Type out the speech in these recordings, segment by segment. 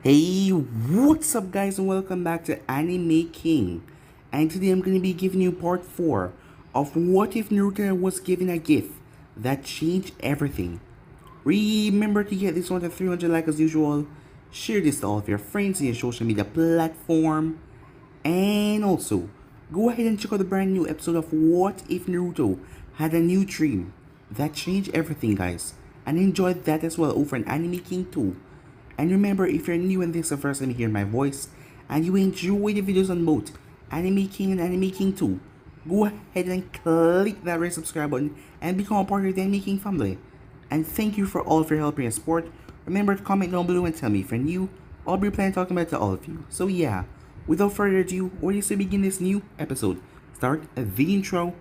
Hey, what's up guys and welcome back to Anime King. And today I'm going to be giving you part 4 of What If Naruto Was Given a Gift That Changed Everything. Remember to get this one to 300 likes as usual. Share this to all of your friends in your social media platform. And also, go ahead and check out the brand new episode of What If Naruto Had a New Dream That Changed Everything, guys. And enjoy that as well over on Anime King 2. And remember, if you're new and this is the first time you hear my voice, and you enjoy the videos on both Anime King and Anime King 2, go ahead and click that red subscribe button and become a part of the Anime King family. And thank you for all of your help and support. Remember to comment down below and tell me if you're new. I'll be planning talking about it to all of you. So yeah, without further ado, ready to begin this new episode. Start the intro.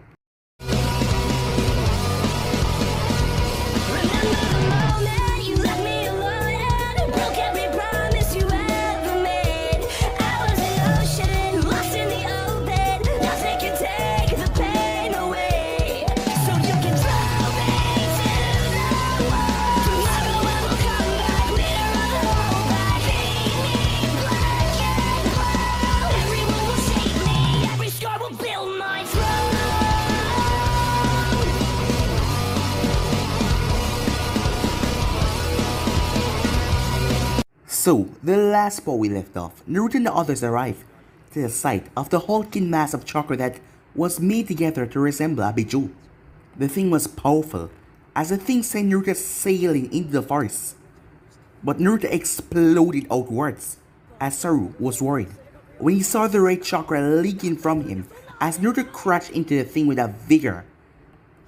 So, the last spot we left off, Naruto and the others arrive to the site of the hulking mass of chakra that was made together to resemble a bijou. The thing was powerful, as the thing sent Naruto sailing into the forest. But Naruto exploded outwards, as Saru was worried when he saw the red chakra leaking from him as Naruto crashed into the thing with a vigor.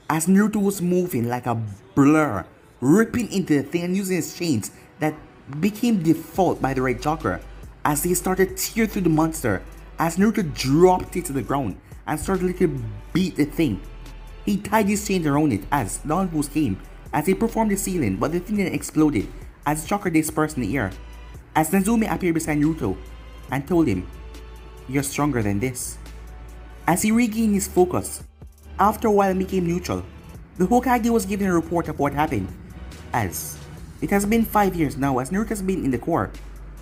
As Naruto was moving like a blur, ripping into the thing and using his chains that became default by the red chakra as they started to tear through the monster as Naruto dropped it to the ground and started to beat the thing. He tied his chains around it as the boost came as they performed the sealing, but the thing then exploded as the chakra dispersed in the air as Nazumi appeared beside Naruto and told him, "You're stronger than this." As he regained his focus, after a while and became neutral, the Hokage was given a report of what happened as it has been 5 years now as Naruto has been in the core.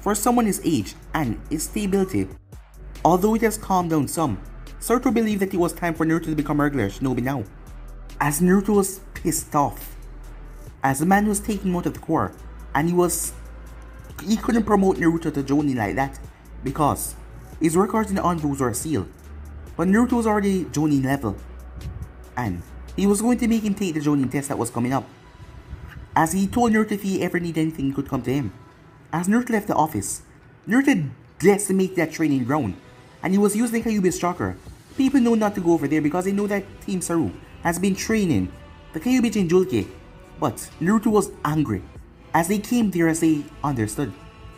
For someone his age and his stability, although it has calmed down some, Saruto believed that it was time for Naruto to become a regular shinobi now. As Naruto was pissed off, as the man was taking note of the core, and he couldn't promote Naruto to Jonin like that because his records in the Anvus were sealed. But Naruto was already Jonin level, and he was going to make him take the Jonin test that was coming up. As he told Naruto if he ever needed anything, he could come to him. As Naruto left the office, Naruto decimated that training ground, and he was using Kyuubi's chakra. People know not to go over there because they know that Team Saru has been training the Kyuubi Jinjulke. But Naruto was angry, as they came there as they understood,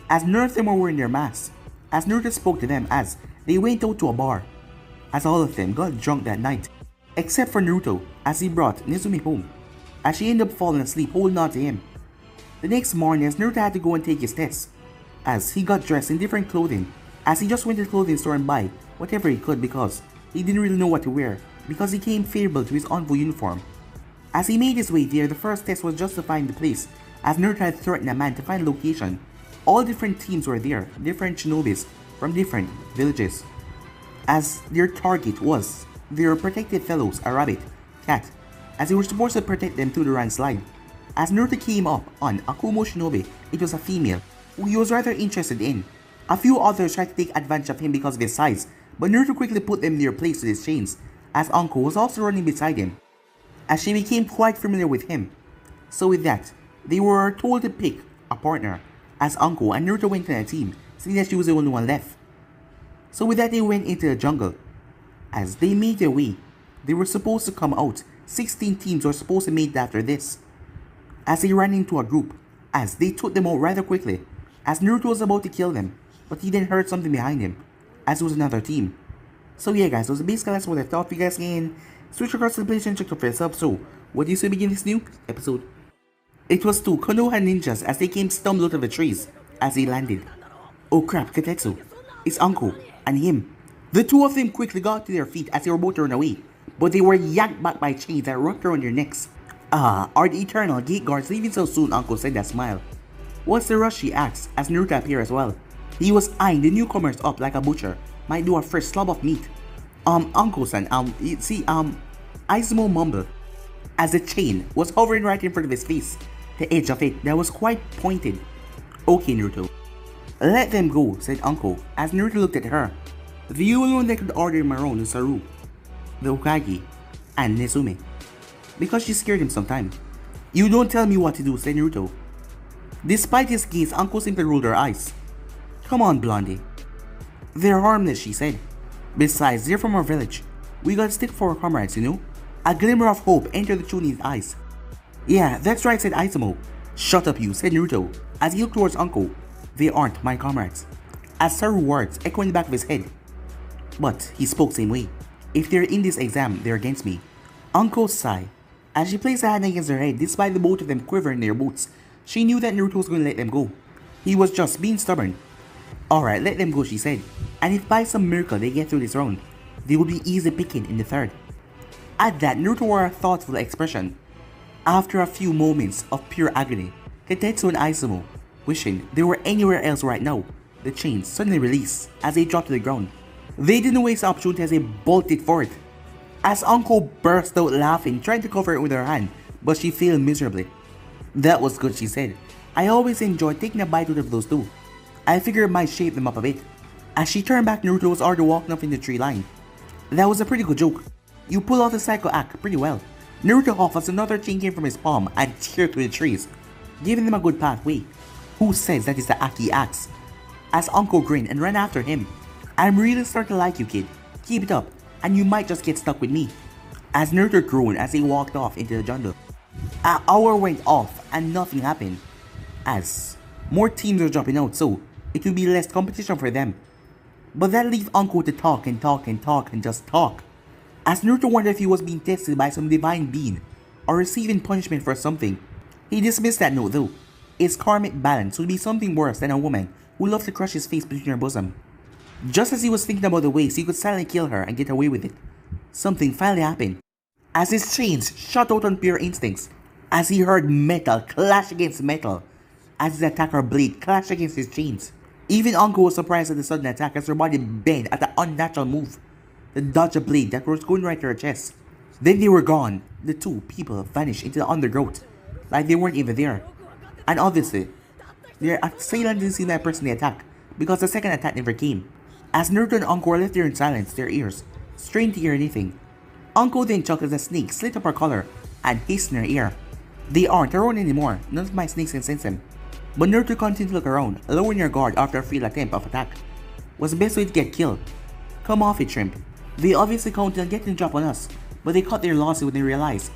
as none of them were wearing their masks. As Naruto spoke to them as they went out to a bar, as all of them got drunk that night, except for Naruto as he brought Nezumi home, as she ended up falling asleep holding on to him. The next morning, as Naruto had to go and take his test, as he got dressed in different clothing, as he just went to the clothing store and buy whatever he could because he didn't really know what to wear because he came favorable to his Envoy uniform. As he made his way there, the first test was just to find the place, as Naruto had threatened a man to find a location. All different teams were there, different shinobis from different villages, as their target was their protected fellows, a rabbit, cat, as they were supposed to protect them through the landslide. As Naruto came up on Akumo Shinobi, it was a female who he was rather interested in. A few others tried to take advantage of him because of his size, but Naruto quickly put them in their place with his chains, as Anko was also running beside him, as she became quite familiar with him. So with that, they were told to pick a partner, as Anko and Naruto went in a team, seeing that she was the only one left. So with that, they went into the jungle. As they made their way, they were supposed to come out. 16 teams were supposed to meet after this. As they ran into a group, as they took them out rather quickly, as Naruto was about to kill them, but he then heard something behind him, as it was another team. So yeah guys, those are basically that's what I thought. If you guys can switch across to the place and check out for yourself. So, what do you say begin this new episode? It was two Konoha ninjas as they came stumbled out of the trees as they landed. Oh crap, Katetsu, it's Anko and him. The two of them quickly got to their feet as they were about to run away, but they were yanked back by chains that wrapped around their necks. Ah, are the eternal gate guards leaving so soon? Uncle said that smile. What's the rush, she asked, as Naruto appeared as well. He was eyeing the newcomers up like a butcher might do a fresh slab of meat. Uncle-san, Izumo mumbled, as the chain was hovering right in front of his face, the edge of it that was quite pointed. Okay, Naruto. Let them go, said Uncle, as Naruto looked at her. The only one that could order him around was Saru, the Hokage, and Nezume, because she scared him sometime. You don't tell me what to do, said Naruto. Despite his gaze, Uncle simply rolled her eyes. Come on, Blondie. They're harmless, she said. Besides, they're from our village. We gotta stick for our comrades, you know? A glimmer of hope entered the Chunin's eyes. Yeah, that's right, said Izumo. Shut up, you, said Naruto, as he looked towards Uncle. They aren't my comrades. As Saru's words echoed in the back of his head. But he spoke same way. If they're in this exam, they're against me. Uncle sighed. As she placed a hand against her head, despite the both of them quivering in their boots, she knew that Naruto was going to let them go. He was just being stubborn. Alright, let them go, she said. And if by some miracle they get through this round, they will be easy picking in the third. At that, Naruto wore a thoughtful expression. After a few moments of pure agony, Katetsu and Izumo, wishing they were anywhere else right now, the chains suddenly released as they dropped to the ground. They didn't waste the opportunity as they bolted for it. As Uncle burst out laughing, trying to cover it with her hand, but she failed miserably. That was good, she said. I always enjoyed taking a bite out of those two. I figured it might shape them up a bit. As she turned back, Naruto was already walking up in the tree line. That was a pretty good joke. You pull off the psycho act pretty well. Naruto off as another chain came from his palm and teared through the trees, giving them a good pathway. Who says that is the Aki axe? As Uncle grinned and ran after him. I'm really starting to like you, kid. Keep it up, and you might just get stuck with me. As Naruto groaned as he walked off into the jungle. An hour went off and nothing happened. As more teams were dropping out, so it would be less competition for them. But that leaves Uncle to talk and talk and talk and just talk. As Naruto wondered if he was being tested by some divine being or receiving punishment for something, he dismissed that note though. His karmic balance would be something worse than a woman who loved to crush his face between her bosom. Just as he was thinking about the ways he could silently kill her and get away with it, something finally happened. As his chains shot out on pure instincts, as he heard metal clash against metal, as his attacker blade clashed against his chains. Even Uncle was surprised at the sudden attack as her body bent at an unnatural move to dodge a blade that was going right to her chest. Then they were gone. The two people vanished into the undergrowth, like they weren't even there. And obviously, their assailant didn't see that person they attacked, because the second attack never came. As Naruto and Uncle were left there in silence, their ears strained to hear anything. Uncle then chuckled as a snake slit up her collar and hissed in her ear. They aren't around anymore, none of my snakes can sense them. But Naruto continued to look around, lowering her guard after a failed attempt of attack. Was the best way to get killed. Come off it, shrimp. They obviously counted on getting a drop on us, but they cut their losses when they realized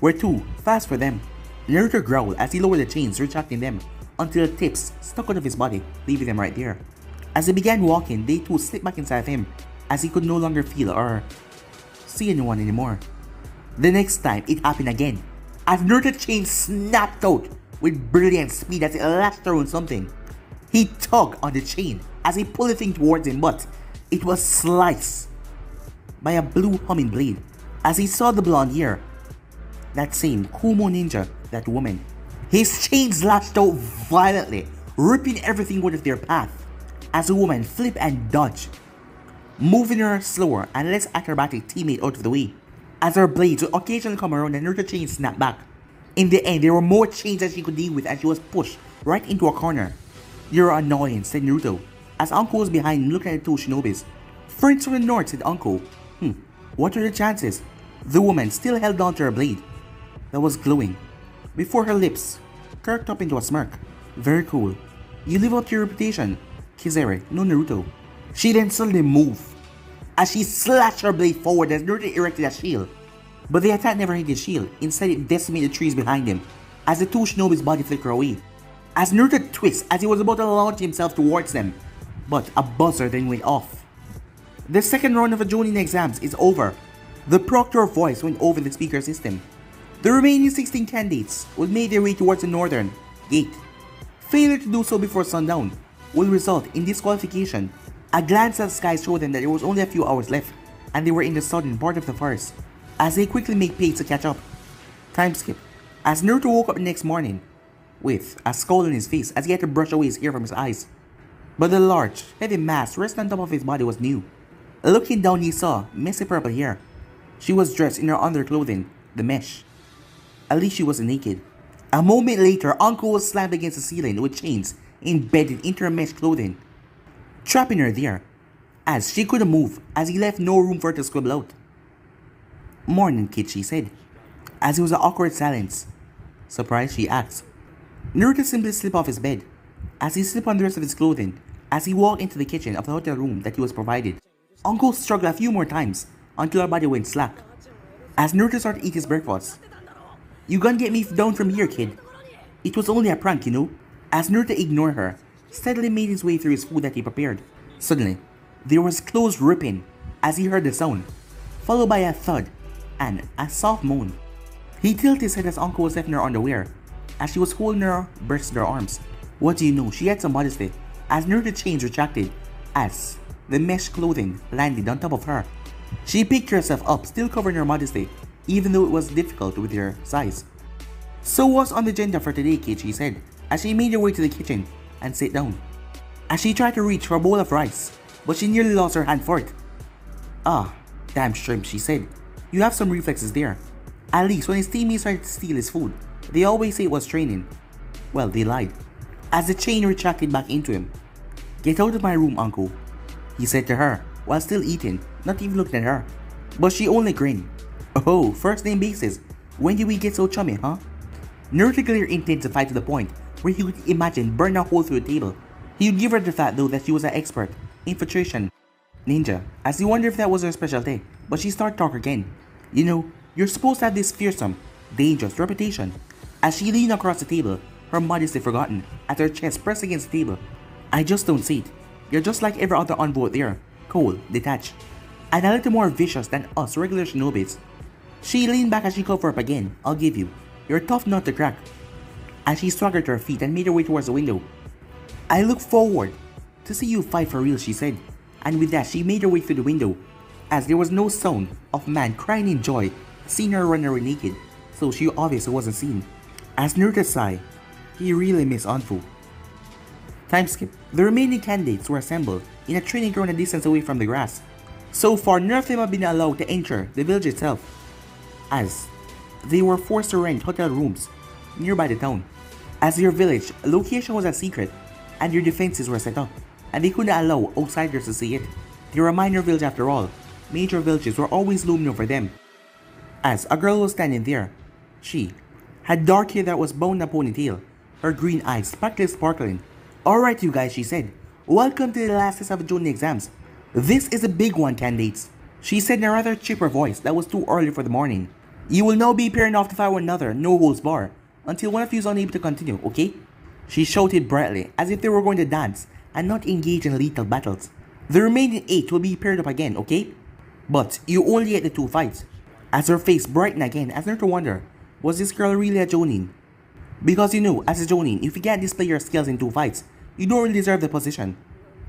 we're too fast for them. Naruto growled as he lowered the chains, retracting them until the tips stuck out of his body, leaving them right there. As he began walking, they too slipped back inside of him, as he could no longer feel or see anyone anymore. The next time, it happened again, as Naruto's chain snapped out with brilliant speed as it lashed around something. He tugged on the chain as he pulled the thing towards him, but it was sliced by a blue humming blade. As he saw the blonde hair, that same Kumo ninja, that woman, his chains lashed out violently, ripping everything out of their path. As the woman flipped and dodged, moving her slower and less acrobatic teammate out of the way. As her blades would occasionally come around and Naruto's chain snapped back. In the end, there were more chains than she could deal with and she was pushed right into a corner. You're annoying, said Naruto, as Uncle was behind him looking at the two shinobis. Friends from the north, said Uncle. What are the chances? The woman still held on to her blade that was glowing before her lips curved up into a smirk. Very cool. You live up to your reputation, Kizere, no Naruto. She then suddenly moved as she slashed her blade forward as Naruto erected a shield. But the attack never hit his shield, instead it decimated the trees behind him as the two shinobi's body flickered away. As Naruto twisted as he was about to launch himself towards them, but a buzzer then went off. The second round of the Jonin exams is over. The proctor voice went over the speaker system. The remaining 16 candidates would make their way towards the northern gate. Failure to do so before sundown will result in disqualification. A glance at the sky showed them that there was only a few hours left, and they were in the southern part of the forest, as they quickly make pace to catch up. Time skip. As Naruto woke up the next morning, with a scowl on his face as he had to brush away his hair from his eyes. But the large, heavy mass resting on top of his body was new. Looking down, he saw messy purple hair. She was dressed in her underclothing, the mesh. At least she wasn't naked. A moment later, Uncle was slammed against the ceiling with chains embedded into her mesh clothing, trapping her there, as she couldn't move, as he left no room for her to scribble out. "Morning, kid," she said, as it was an awkward silence. Surprised, she asked. Naruto simply slipped off his bed, as he slipped on the rest of his clothing, as he walked into the kitchen of the hotel room that he was provided. Uncle struggled a few more times, until her body went slack, as Naruto started to eat his breakfast. "You gonna get me down from here, kid? It was only a prank, you know." As Naruto ignored her, steadily made his way through his food that he prepared. Suddenly, there was clothes ripping as he heard the sound, followed by a thud and a soft moan. He tilted his head as Uncle was left in her underwear, as she was holding her breasts in her arms. What do you know, she had some modesty, as Naruto's chains retracted, as the mesh clothing landed on top of her. She picked herself up, still covering her modesty, even though it was difficult with her size. "So what's on the agenda for today, kid?" she said, as she made her way to the kitchen and sat down. As she tried to reach for a bowl of rice, but she nearly lost her hand for it. "Ah, damn shrimp," she said. "You have some reflexes there." At least when his teammates tried to steal his food, they always say it was training. Well, they lied, as the chain retracted back into him. "Get out of my room, Uncle," he said to her, while still eating, not even looking at her. But she only grinned. "Oh, first name basis. When did we get so chummy, huh?" Naruto glare intensified to the point where he could imagine burning a hole through the table. He would give her the fact though that she was an expert infiltration ninja, as he wondered if that was her specialty, but she started talking again. "You know, you're supposed to have this fearsome, dangerous reputation." As she leaned across the table, her modesty forgotten, as her chest pressed against the table. "I just don't see it. You're just like every other envoy there, cold, detached, and a little more vicious than us regular shinobis." She leaned back as she covered up again. "I'll give you. You're a tough nut to crack." As she staggered to her feet and made her way towards the window. "I look forward to see you fight for real," she said, and with that she made her way through the window, as there was no sound of man crying in joy seeing her run away naked, so she obviously wasn't seen. As Naruto sighed, he really missed Anfu. Time skip. The remaining candidates were assembled in a training ground a distance away from the grass. So far, none of them have been allowed to enter the village itself, as they were forced to rent hotel rooms nearby the town. As their village location was a secret, and their defenses were set up, and they couldn't allow outsiders to see it. They were a minor village after all. Major villages were always looming over them. As a girl was standing there, she had dark hair that was bound in a ponytail, her green eyes sparkling. "Alright you guys," she said. "Welcome to the last test of the Jonin exams. This is a big one, candidates," she said in a rather chipper voice that was too early for the morning. "You will now be pairing off to fight one another, no holds bar, until one of you is unable to continue, okay?" She shouted brightly, as if they were going to dance and not engage in lethal battles. "The remaining 8 will be paired up again, okay? But you only get the 2 fights." As her face brightened again, as Naruto wondered, was this girl really a Jonin? Because you know, as a Jonin, if you can't display your skills in 2 fights, you don't really deserve the position.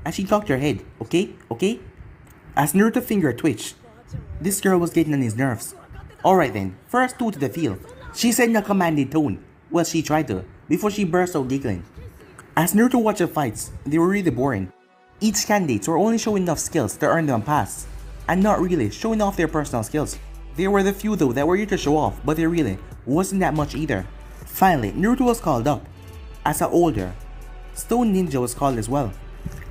As she cocked her head, "Okay? Okay?" As Naruto's finger twitched, this girl was getting on his nerves. "Alright then, first 2 to the field," she said in a commanding tone. Well, she tried to, before she burst out giggling. As Naruto watched the fights, they were really boring. Each candidates were only showing enough skills to earn them a pass, and not really showing off their personal skills. There were the few though that were here to show off, but there really wasn't that much either. Finally, Naruto was called up, as an older stone ninja was called as well.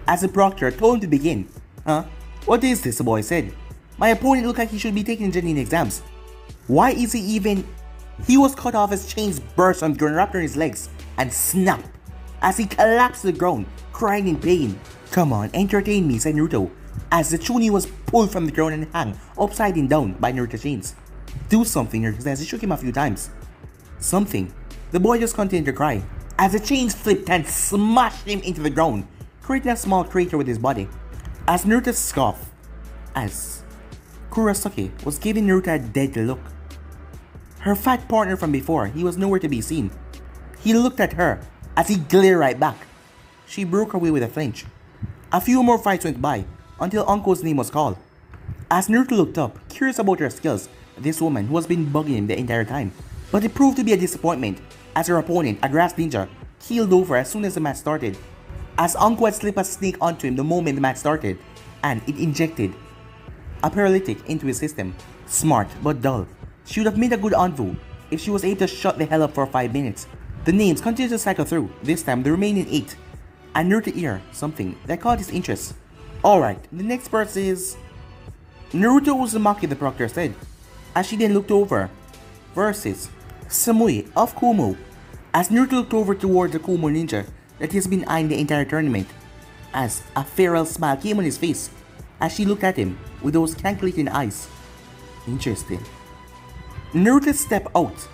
As the proctor told him to begin. "Huh? What is this?" the boy said. "My opponent looked like he should be taking Jonin exams. Why is he even..." He was cut off as chains burst from the ground wrapped around his legs and snapped as he collapsed to the ground, crying in pain. "Come on, entertain me," said Naruto, as the Chunin was pulled from the ground and hung upside down by Naruto's chains. "Do something," Naruto said as he shook him a few times. "Something?" The boy just continued to cry, as the chains flipped and smashed him into the ground, creating a small crater with his body. As Naruto scoffed, as Kurosaki was giving Naruto a deadly look. Her fat partner from before, he was nowhere to be seen. He looked at her as he glared right back. She broke away with a flinch. A few more fights went by until Uncle's name was called. As Naruto looked up, curious about her skills, this woman who has been bugging him the entire time, but it proved to be a disappointment as her opponent, a grass ninja, keeled over as soon as the match started, as Anko had slipped a snake onto him the moment the match started, and it injected a paralytic into his system. Smart but dull. She would have made a good envoy if she was able to shut the hell up for 5 minutes. The names continued to cycle through, this time the remaining 8, and Naruto hear something that caught his interest. Alright, the next person is Naruto Uzumaki, the proctor said, as she then looked over, versus Samui of Kumo. As Naruto looked over toward the Kumo ninja that he has been eyeing the entire tournament, as a feral smile came on his face as she looked at him with those calculating eyes. Interesting. Naruto stepped out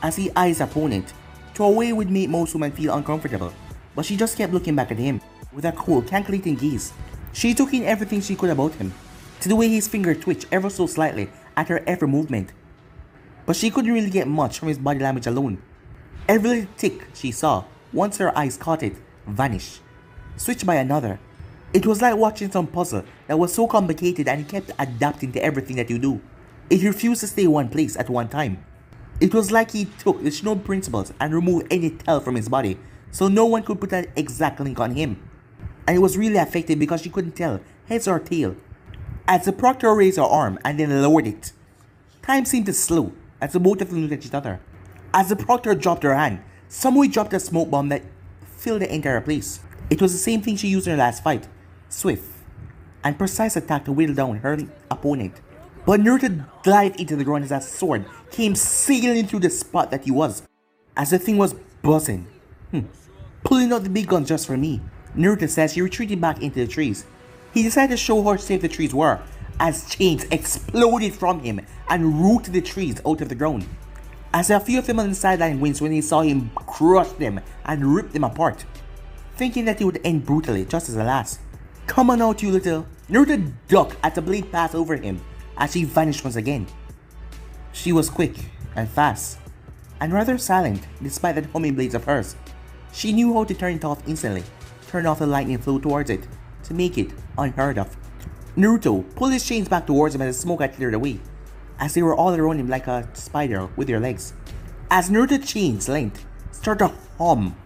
as he eyed his opponent to a way would make most women feel uncomfortable, but she just kept looking back at him with a cool, calculating gaze. She took in everything she could about him, to the way his finger twitched ever so slightly at her every movement. But she couldn't really get much from his body language alone. Every little tick she saw, once her eyes caught it, vanished, switched by another. It was like watching some puzzle that was so complicated and it kept adapting to everything that you do. It refused to stay one place at one time. It was like he took the Shinobi principles and removed any tell from his body, so no one could put an exact link on him. And it was really effective because she couldn't tell heads or tail. As the proctor raised her arm and then lowered it, time seemed to slow as the both of them looked at each other. As the proctor dropped her hand, Samui dropped a smoke bomb that filled the entire place. It was the same thing she used in her last fight, swift and precise attack to whittle down her opponent. But Naruto dived into the ground as that sword came sailing through the spot that he was, as the thing was buzzing. Pulling out the big gun just for me, Naruto says he retreated back into the trees. He decided to show how safe the trees were, as chains exploded from him and rooted the trees out of the ground. As a few of them on the sideline winced when they saw him crush them and rip them apart, thinking that it would end brutally just as the last. Come on out, you little. Naruto ducked as the blade passed over him as she vanished once again. She was quick and fast, and rather silent despite that humming blades of hers. She knew how to turn it off instantly, turn off the lightning flow towards it, to make it unheard of. Naruto pulled his chains back towards him as the smoke had cleared away, as they were all around him like a spider with their legs. As Naruto's chains length started to hum,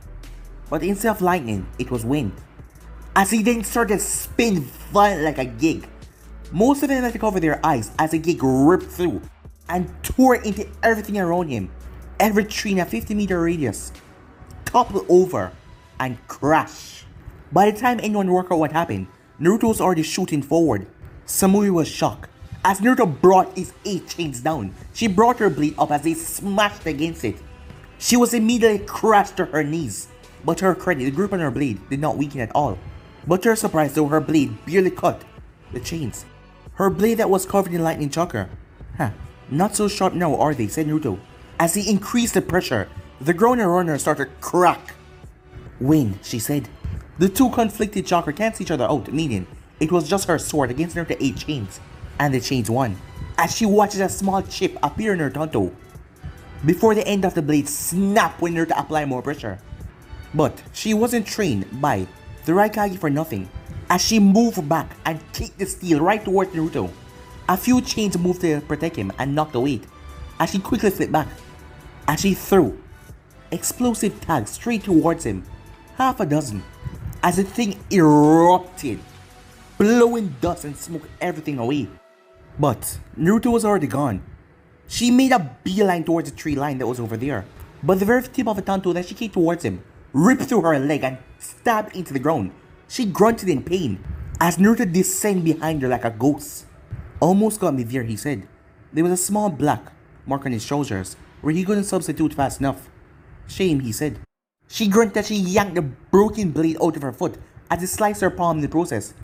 but instead of lightning, it was wind. As he then started to spin violently like a gig. Most of them had to cover their eyes as the gig ripped through and tore into everything around him. Every tree in a 50-meter radius toppled over and crashed. By the time anyone worked out what happened, Naruto was already shooting forward. Samui was shocked. As Naruto brought his 8 chains down, she brought her blade up as they smashed against it. She was immediately crashed to her knees. But to her credit, the grip on her blade did not weaken at all. But to her surprise though, her blade barely cut the chains. Her blade that was covered in lightning chakra. Not so sharp now, are they, said Naruto. As he increased the pressure, the ground around her started to crack. Win, she said. The two conflicted chakra cancelled each other out, meaning it was just her sword against Naruto's 8 chains. And the chains won, as she watches a small chip appear in her tonto, before the end of the blade snapped when Naruto applied more pressure. But she wasn't trained by the Raikage for nothing, as she moved back and kicked the steel right towards Naruto. A few chains moved to protect him and knocked the weight, as she quickly flipped back, as she threw explosive tags straight towards him, half a dozen, as the thing erupted, blowing dust and smoke everything away. But Naruto was already gone. She made a beeline towards the tree line that was over there, but the very tip of a tanto that she kicked towards him ripped through her leg and stabbed into the ground. She grunted in pain as Naruto descended behind her like a ghost. Almost got me there, he said. There was a small black mark on his shoulders where he couldn't substitute fast enough. Shame, he said. She grunted as she yanked the broken blade out of her foot as it sliced her palm in the process.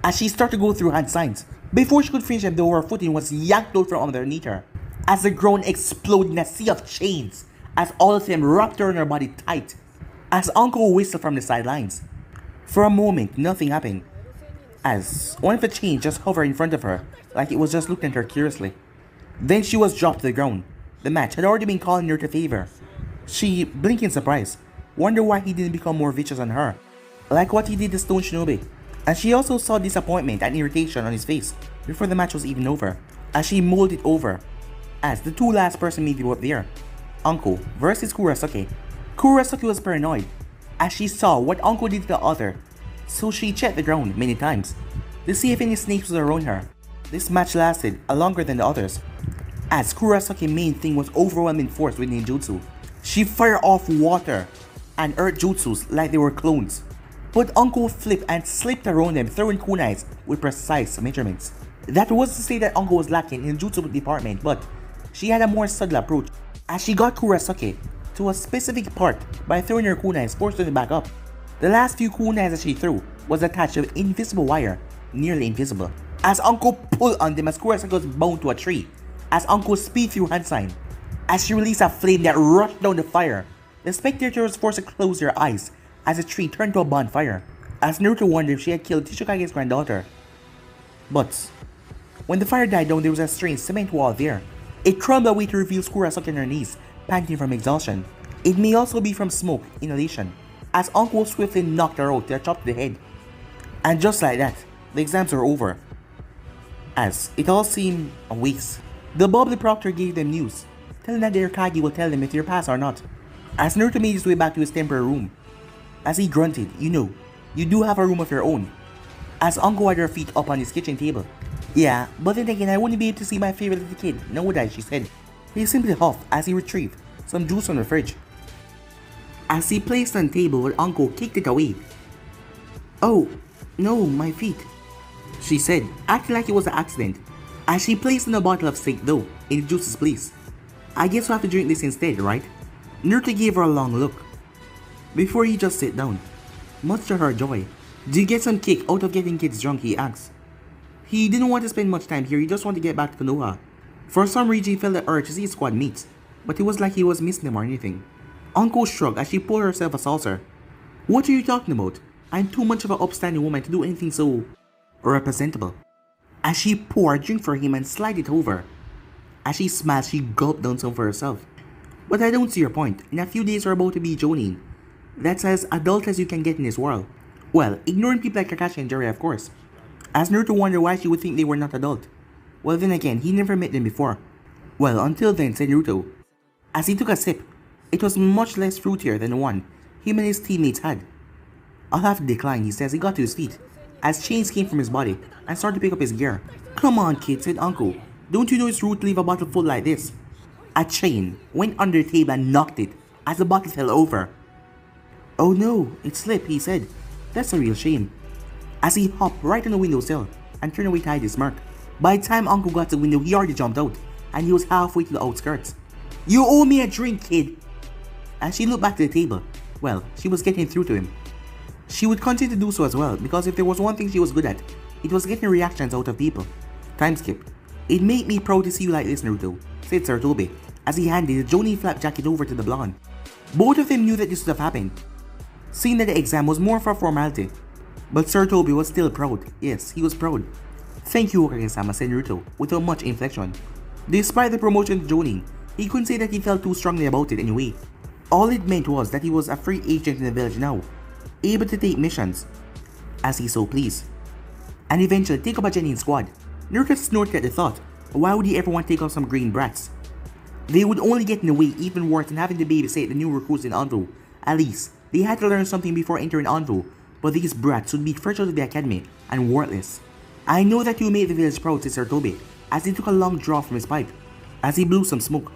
As she started to go through hand signs, before she could finish them though, her footing was yanked out from underneath her, as the ground exploded in a sea of chains, as all of them wrapped her in her body tight, as Uncle whistled from the sidelines. For a moment, nothing happened, as one of the chains just hovered in front of her, like it was just looking at her curiously. Then she was dropped to the ground. The match had already been called in her favor. She blinked in surprise, wondered why he didn't become more vicious on her, like what he did to Stone Shinobi. And she also saw disappointment and irritation on his face before the match was even over, as she mulled it over, as the two last person meeting were there, Anko versus Kurosaki. Kurosaki was paranoid as she saw what Uncle did to the other, so she checked the ground many times to see if any snakes was around her. This match lasted longer than the others, as Kurosaki's main thing was overwhelming force with ninjutsu. She fired off water and earth jutsus like they were clones. But Uncle flipped and slipped around them, throwing kunais with precise measurements. That was to say that Uncle was lacking in jutsu department, but she had a more subtle approach as she got Kurosaki to a specific part by throwing her kunais, forcing them back up. The last few kunais that she threw was attached to invisible wire, nearly invisible, as Uncle pulled on them as Kurosaki was bound to a tree, as Uncle speed through hand sign. As she released a flame that rushed down the fire, the spectators was forced to close their eyes as the tree turned to a bonfire, as Naruto wondered if she had killed Tsuchikage's granddaughter. But when the fire died down, there was a strange cement wall there. It crumbled away to reveal Kurosaki on her knees, panting from exhaustion. It may also be from smoke inhalation, as Uncle swiftly knocked her out to a chop to the head. And just like that, the exams were over. As it all seemed a waste, the bubbly proctor gave them news, telling that their Kage will tell them if they're passed or not. As Naruto made his way back to his temporary room, as he grunted, "You know, you do have a room of your own." As Uncle had her feet up on his kitchen table. "Yeah, but then again, I wouldn't be able to see my favorite little kid, no would I?" she said. He simply huffed as he retrieved some juice from the fridge. As he placed it on the table, her uncle kicked it away. "Oh, no, my feet," she said, acting like it was an accident. As she placed in a bottle of steak dough in the juice's place. "I guess we'll have to drink this instead, right?" Naruto gave her a long look before he just sat down. Much to her joy, "Do you get some kick out of getting kids drunk?" he asked. He didn't want to spend much time here, he just wanted to get back to Konoha. For some reason he felt the urge to see his squad mates, but it was like he was missing them or anything. Uncle shrugged as she poured herself a saucer. "What are you talking about? I'm too much of an upstanding woman to do anything so representable." As she poured a drink for him and slid it over. As she smiled, she gulped down some for herself. "But I don't see your point. In a few days we're about to be Jonin. That's as adult as you can get in this world. Well, ignoring people like Kakashi and Jiraiya, of course." As Naruto wondered why she would think they were not adult. Well, then again, he never met them before. "Well, until then," said Naruto. As he took a sip, it was much less fruitier than the one him and his teammates had. "I'll have to decline," he says. He got to his feet, as chains came from his body and started to pick up his gear. "Come on, kid," said Uncle. "Don't you know it's rude to leave a bottle full like this?" A chain went under the table and knocked it as the bottle fell over. "Oh no, it slipped," he said. "That's a real shame." As he hopped right on the windowsill and turned away to hide his smirk. By the time Uncle got to the window, he already jumped out, and he was halfway to the outskirts. "You owe me a drink, kid!" As she looked back to the table, well, she was getting through to him. She would continue to do so as well, because if there was one thing she was good at, it was getting reactions out of people. Time skip. "It made me proud to see you like this, Naruto," said Sarutobi, as he handed the Jonin flap jacket over to the blonde. Both of them knew that this would have happened, seeing that the exam was more for a formality. But Sarutobi was still proud. Yes, he was proud. "Thank you, Hokage-sama," said Naruto, without much inflection. Despite the promotion to Jonin, he couldn't say that he felt too strongly about it anyway. All it meant was that he was a free agent in the village now, able to take missions as he so pleased, and eventually take up a genuine squad. Naruto snorted at the thought. Why would he ever want to take up some green brats? They would only get in the way, even worse than having to babysit the new recruits in Anvo. At least, they had to learn something before entering Anvo, but these brats would be fresh out of the academy and worthless. "I know that you made the village proud," said Sarutobi, as he took a long draw from his pipe, as he blew some smoke.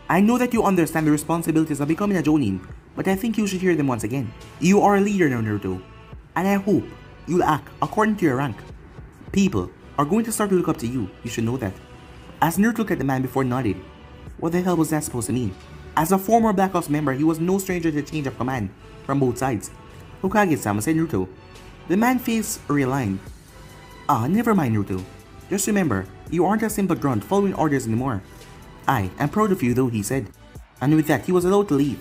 "I know that you understand the responsibilities of becoming a Jonin, but I think you should hear them once again. You are a leader now, Naruto, and I hope you'll act according to your rank. People are going to start to look up to you, you should know that." As Naruto looked at the man before nodded. What the hell was that supposed to mean? As a former Black Ops member, he was no stranger to change of command from both sides. "Hokage-sama," said Naruto. The man's face realigned. "Ah, never mind, Naruto. Just remember, you aren't a simple grunt following orders anymore. I am proud of you though," he said. And with that, he was allowed to leave.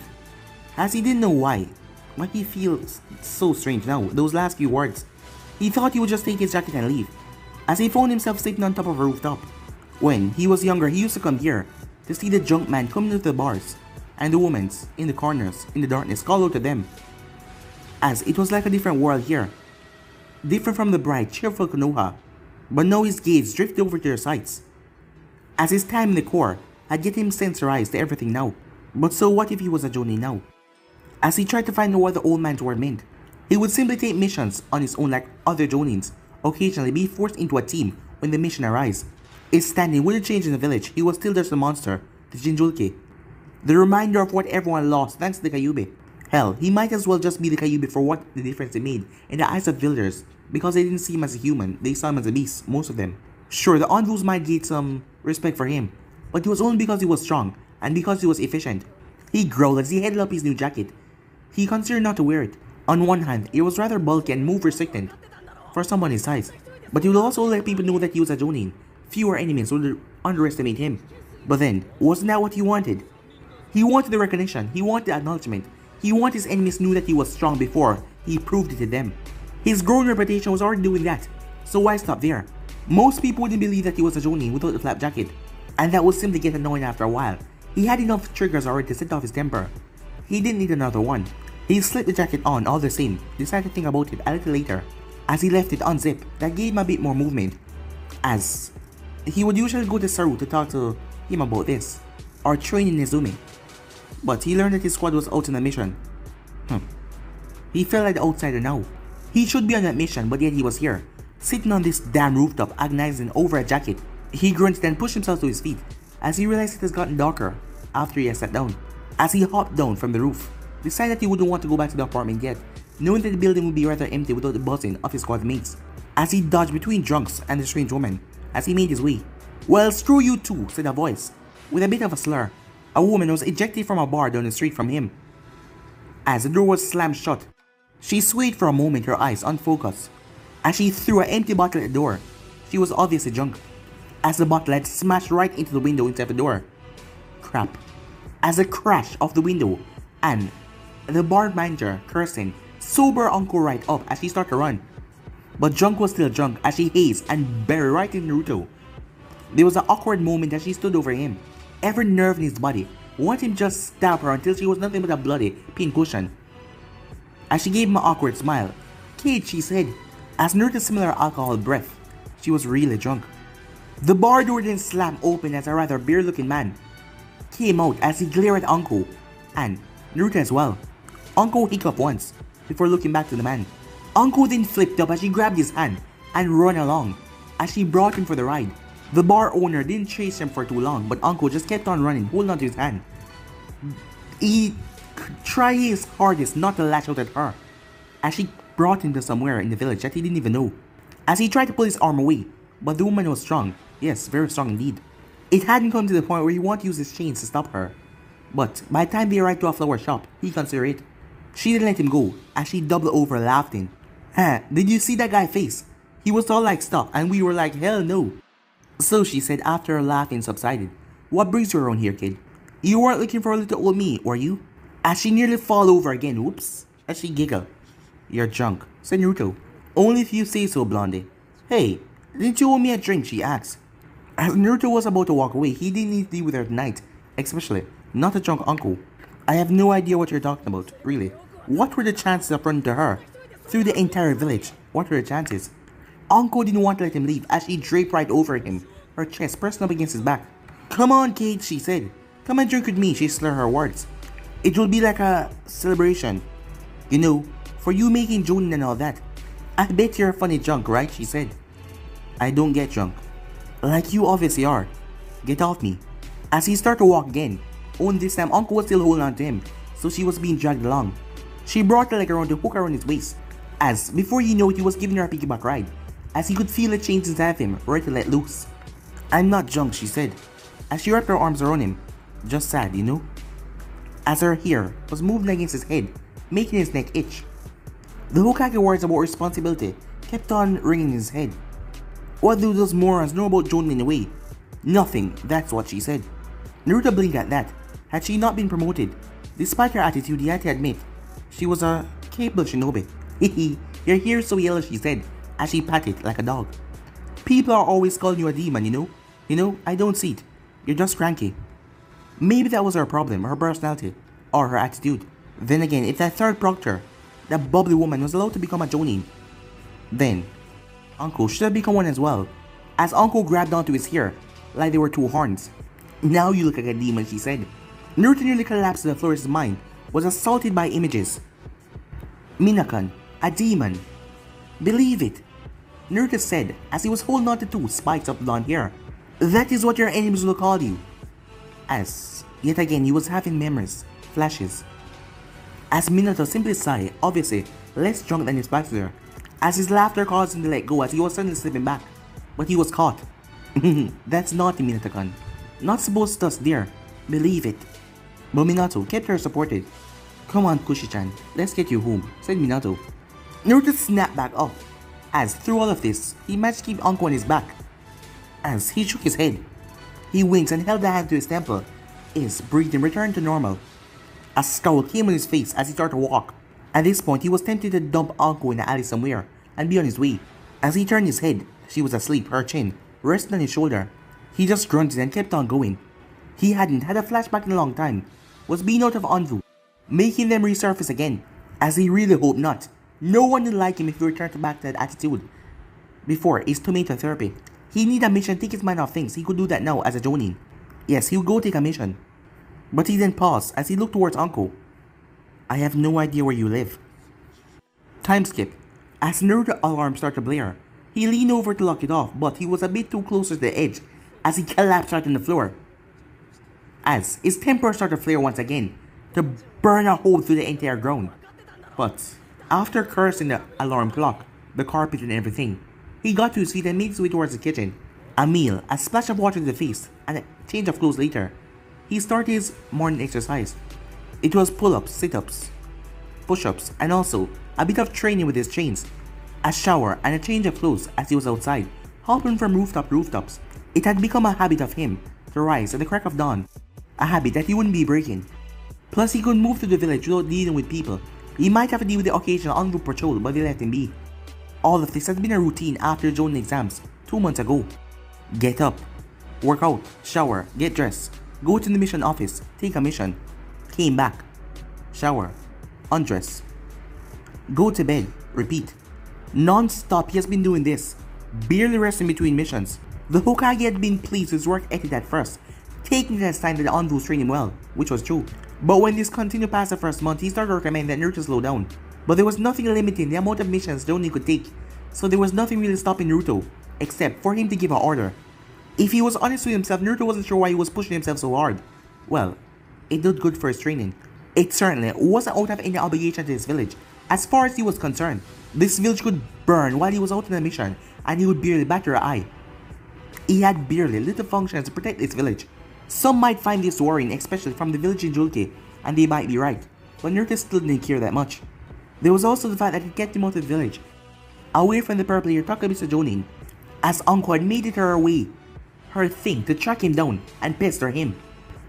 As he didn't know why he feels so strange now, those last few words. He thought he would just take his jacket and leave, as he found himself sitting on top of a rooftop. When he was younger, he used to come here to see the junk man coming into the bars, and the women's in the corners, in the darkness, call out to them. As it was like a different world here, different from the bright, cheerful Konoha, but now his gaze drifted over to their sights, as his time in the Corps had get him sensorized to everything now. But so what if he was a Jonin now? as he tried to find out what the old man's word meant. He would simply take missions on his own like other Jonins, occasionally be forced into a team when the mission arises. His standing wouldn't change in the village, he was still just a monster, the Jinjulke. The reminder of what everyone lost thanks to the Kyuubi. Hell, he might as well just be the Kyuubi for what the difference he made in the eyes of villagers, because they didn't see him as a human, they saw him as a beast, most of them. Sure, the Envus might get some respect for him, but it was only because he was strong, and because he was efficient. He growled as he headed up his new jacket. He considered not to wear it. On one hand, it was rather bulky and move restricted for someone his size, but he would also let people know that he was a Jonin. Fewer enemies would underestimate him. But then, wasn't that what he wanted? He wanted the recognition, he wanted the acknowledgement, he wanted his enemies knew that he was strong before he proved it to them. His growing reputation was already doing that, so why stop there? Most people wouldn't believe that he was a Jonin without the flap jacket, and that would simply get annoying after a while. He had enough triggers already to set off his temper. He didn't need another one. He slipped the jacket on all the same, decided to think about it a little later. As he left it unzipped, that gave him a bit more movement, as he would usually go to Saru to talk to him about this, or train in Nezumi. But he learned that his squad was out on a mission. He felt like the outsider now. He should be on that mission, but yet he was here, sitting on this damn rooftop agonizing over a jacket. He grunted and pushed himself to his feet, as he realized it has gotten darker after he had sat down. As he hopped down from the roof, decided that he wouldn't want to go back to the apartment yet, knowing that the building would be rather empty without the buzzing of his squad mates. As he dodged between drunks and the strange woman, as he made his way. "Well, screw you too," said a voice, with a bit of a slur. A woman was ejected from a bar down the street from him. As the door was slammed shut, she swayed for a moment, her eyes unfocused. As she threw an empty bottle at the door, she was obviously drunk, as the bottle had smashed right into the window inside the door. Crap. As a crash of the window, and the bar manager, cursing, sober Uncle right up as she started to run. But drunk was still drunk as she hazed and buried right in Naruto. There was an awkward moment as she stood over him. Every nerve in his body wanted him just stab her until she was nothing but a bloody pincushion. As she gave him an awkward smile, "Kid," she said, as Naruto's similar alcohol breath. She was really drunk. The bar door then slammed open as a rather beer-looking man came out as he glared at Anko, and Naruto as well. Anko hiccuped once, before looking back to the man. Anko then flipped up as she grabbed his hand and ran along, as she brought him for the ride. The bar owner didn't chase him for too long, but Anko just kept on running, holding onto his hand. He tried his hardest not to lash out at her, as she brought him to somewhere in the village that he didn't even know. As he tried to pull his arm away, but the woman was strong. Yes, very strong indeed. It hadn't come to the point where he wanted to use his chains to stop her. But by the time they arrived to a flower shop, he considered it. She didn't let him go, as she doubled over laughing. Did you see that guy's face? He was all like stop, and we were like, hell no. So she said after her laughing subsided, "What brings you around here, kid? You weren't looking for a little old me, were you?" As she nearly fall over again, whoops, as she giggled. "You're drunk," said Naruto. "Only if you say so, Blondie." "Hey, didn't you owe me a drink?" she asked. As Naruto was about to walk away, he didn't need to deal with her tonight, especially not a drunk uncle. "I have no idea what you're talking about, really. What were the chances of running to her? Through the entire village, what were the chances?" Uncle didn't want to let him leave as she draped right over him, her chest pressed up against his back. "Come on, Kate," she said. "Come and drink with me," she slurred her words. "It will be like a celebration. You know, for you making Jonin and all that. I bet you're a funny drunk, right?" she said. "I don't get drunk." "Like you obviously are. Get off me." As he started to walk again, only this time Uncle was still holding on to him, so she was being dragged along. She brought her leg around to hook around his waist, as before you know it, he was giving her a piggyback ride, as he could feel the chains inside of him ready to let loose. "I'm not drunk," she said, as she wrapped her arms around him. "Just sad, you know?" As her hair was moving against his head, making his neck itch. The Hokage words about responsibility kept on ringing in his head. What do those morons know about Jonin in a way? Nothing, that's what she said. Naruto blinked at that. Had she not been promoted, despite her attitude, he had to admit, she was a capable shinobi. "Hehe, your hair is so yellow," she said, as she patted it like a dog. "People are always calling you a demon, you know? I don't see it. You're just cranky." Maybe that was her problem, her personality, or her attitude. Then again, if that third proctor, that bubbly woman, was allowed to become a Jonin, then Uncle should have become one as well, as Uncle grabbed onto his hair like they were two horns. "Now you look like a demon," she said. Naruto nearly collapsed to the floor of his mind was assaulted by images. Minakan, a demon. Believe it, Naruto said as he was holding on to two spikes of blonde hair. That is what your enemies will call you. As, yet again, he was having memories, flashes. As Minato simply sighed, obviously less drunk than his passenger, as his laughter caused him to let go as he was suddenly slipping back. But he was caught. That's naughty, Minato-kun. Not supposed to us, dear. Believe it. But Minato kept her supported. Come on, Kushi-chan, let's get you home, said Minato. Naruto snapped back up, as through all of this, he managed to keep Anko on his back. As he shook his head, he winked and held a hand to his temple. His breathing returned to normal. A scowl came on his face as he started to walk. At this point, he was tempted to dump Anko in the alley somewhere and be on his way. As he turned his head, she was asleep, her chin resting on his shoulder. He just grunted and kept on going. He hadn't had a flashback in a long time, was being out of Anvu, making them resurface again, as he really hoped not. No one would like him if he returned back to that attitude. Before his tomato therapy, he needed a mission to take his mind off things. He could do that now as a Jonin. Yes, he would go take a mission. But he then paused as he looked towards Anko. I have no idea where you live. Time skip. As Naruto's alarm started to blare, he leaned over to lock it off, but he was a bit too close to the edge as he collapsed right on the floor. As his temper started to flare once again, to burn a hole through the entire ground. But after cursing the alarm clock, the carpet and everything, he got to his feet and made his way towards the kitchen. A meal, a splash of water to the face, and a change of clothes later, he started his morning exercise. It was pull-ups, sit-ups, push-ups, and also a bit of training with his chains, a shower and a change of clothes as he was outside, hopping from rooftop to rooftops. It had become a habit of him to rise at the crack of dawn, a habit that he wouldn't be breaking. Plus, he could move to the village without dealing with people. He might have to deal with the occasional en route patrol, but they let him be. All of this has been a routine after the Jonin exams 2 months ago. Get up, work out, shower, get dressed, go to the mission office, take a mission, came back, shower, undress, go to bed, repeat. Non-stop he has been doing this, barely resting between missions. The Hokage had been pleased with his work ethic at first, taking it as time that the Anvus trained him well, which was true. But when this continued past the first month, he started to recommend that Naruto slow down. But there was nothing limiting the amount of missions Jonin could take, so there was nothing really stopping Naruto, except for him to give an order. If he was honest with himself, Naruto wasn't sure why he was pushing himself so hard. Well, it did good for his training. It certainly wasn't out of any obligation to his village. As far as he was concerned, this village could burn while he was out on a mission, and he would barely batter an eye. He had barely little functions to protect this village. Some might find this worrying, especially from the village in Julke, and they might be right, but Naruto still didn't care that much. There was also the fact that it kept him out of the village, away from the purple hair Takabisa Jonin, as Anko had made it her way, her thing to track him down and pester him.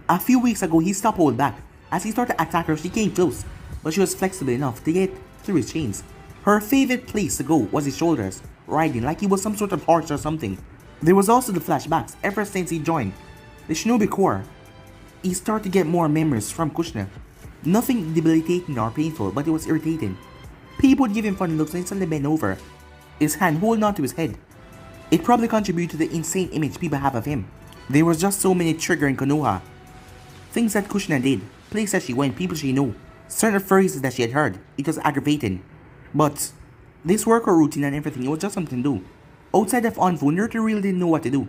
A few weeks ago, he stopped holding back. As he started to attack her, she came close, but she was flexible enough to get through his chains. Her favorite place to go was his shoulders, riding like he was some sort of horse or something. There was also the flashbacks ever since he joined the Shinobi Corps. He started to get more memories from Kushina. Nothing debilitating or painful, but it was irritating. People would give him funny looks and he suddenly bent over, his hand holding onto his head. It probably contributed to the insane image people have of him. There was just so many triggering Konoha. Things that Kushina did, places she went, people she knew, certain phrases that she had heard. It was aggravating. But this work or routine and everything, it was just something to do. Outside of Anvu, Naruto really didn't know what to do.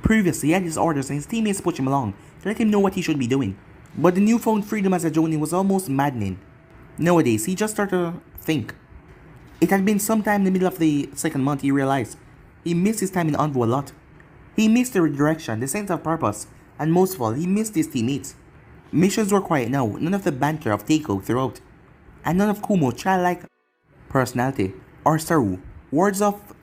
Previously, he had his orders and his teammates pushed him along to let him know what he should be doing. But the newfound freedom as a Jonin was almost maddening. Nowadays, he just started to think. It had been sometime in the middle of the second month he realized he missed his time in Anvu a lot. He missed the direction, the sense of purpose, and most of all, he missed his teammates. Missions were quiet now, none of the banter of Teiko throughout, and none of Kumo's childlike personality, or Saru, words of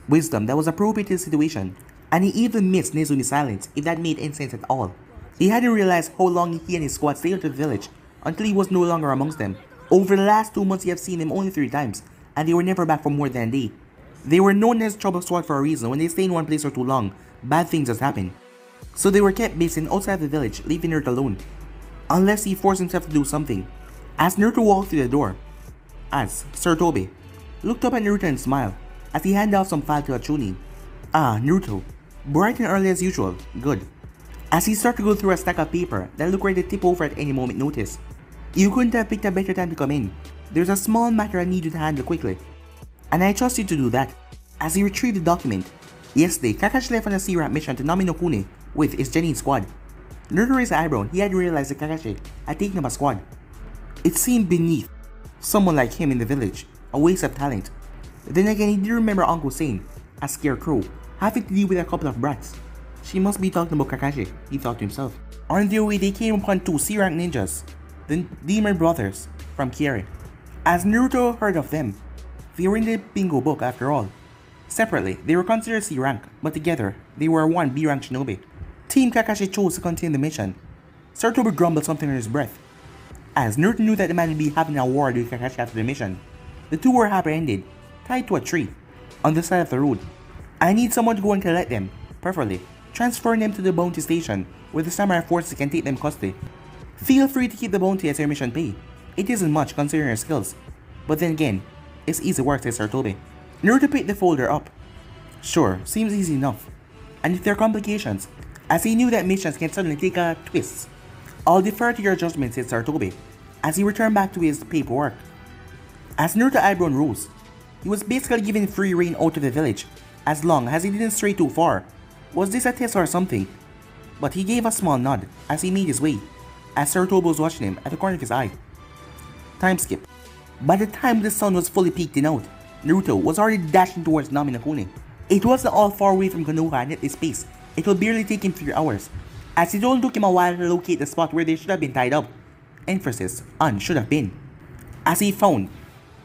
wisdom that was appropriate to the situation, and he even missed Nezumi's silence, if that made any sense at all. He hadn't realized how long he and his squad stayed out of the village until he was no longer amongst them. Over the last 2 months he had seen them only 3 times, and they were never back for more than a day. They were known as trouble squad for a reason. When they stay in one place for too long, bad things just happen. So they were kept based outside the village, leaving Naruto alone, unless he forced himself to do something. As Naruto walked through the door, Sir Tobi looked up at Naruto and smiled as he handed off some file to a Chunin. Ah, Naruto, bright and early as usual, good. As he started to go through a stack of paper that looked ready to tip over at any moment notice. You couldn't have picked a better time to come in. There's a small matter I need you to handle quickly. And I trust you to do that. As he retrieved the document, yesterday, Kakashi left on a sea rat mission to Nami no Kune with his Genin squad. Naruto raised an eyebrow. He hadn't realized that Kakashi had taken up a squad. It seemed beneath someone like him in the village, a waste of talent. Then again, he did remember Uncle saying, a scarecrow, having to deal with a couple of brats. She must be talking about Kakashi, he thought to himself. On their way, they came upon two C-rank ninjas, the Demon Brothers from Kieri. As Naruto heard of them, they were in the bingo book after all. Separately, they were considered C-rank, but together, they were one B-rank shinobi. Team Kakashi chose to continue the mission. Sarutobi grumbled something under his breath. As Naruto knew that the man would be having a war with Kakashi after the mission, the two were apprehended, tied to a tree, on the side of the road. I need someone to go and collect them, preferably transferring them to the bounty station where the samurai forces can take them custody. Feel free to keep the bounty as your mission pay. It isn't much considering your skills, but then again, it's easy work, said Sarutobi. Naruto picked the folder up. Sure, seems easy enough. And if there are complications, as he knew that missions can suddenly take a twist. I'll defer to your judgment, said Sarutobi, as he returned back to his paperwork. As Naruto eyebrow rose, he was basically given free rein out of the village, as long as he didn't stray too far. Was this a test or something? But he gave a small nod as he made his way, as Sarutobi was watching him at the corner of his eye. Time skip. By the time the sun was fully peaking out, Naruto was already dashing towards Nami no Kune. It wasn't all far away from Konoha, and at this pace, it will barely take him 3 hours, as it only took him a while to locate the spot where they should have been tied up. Emphasis on should have been. As he found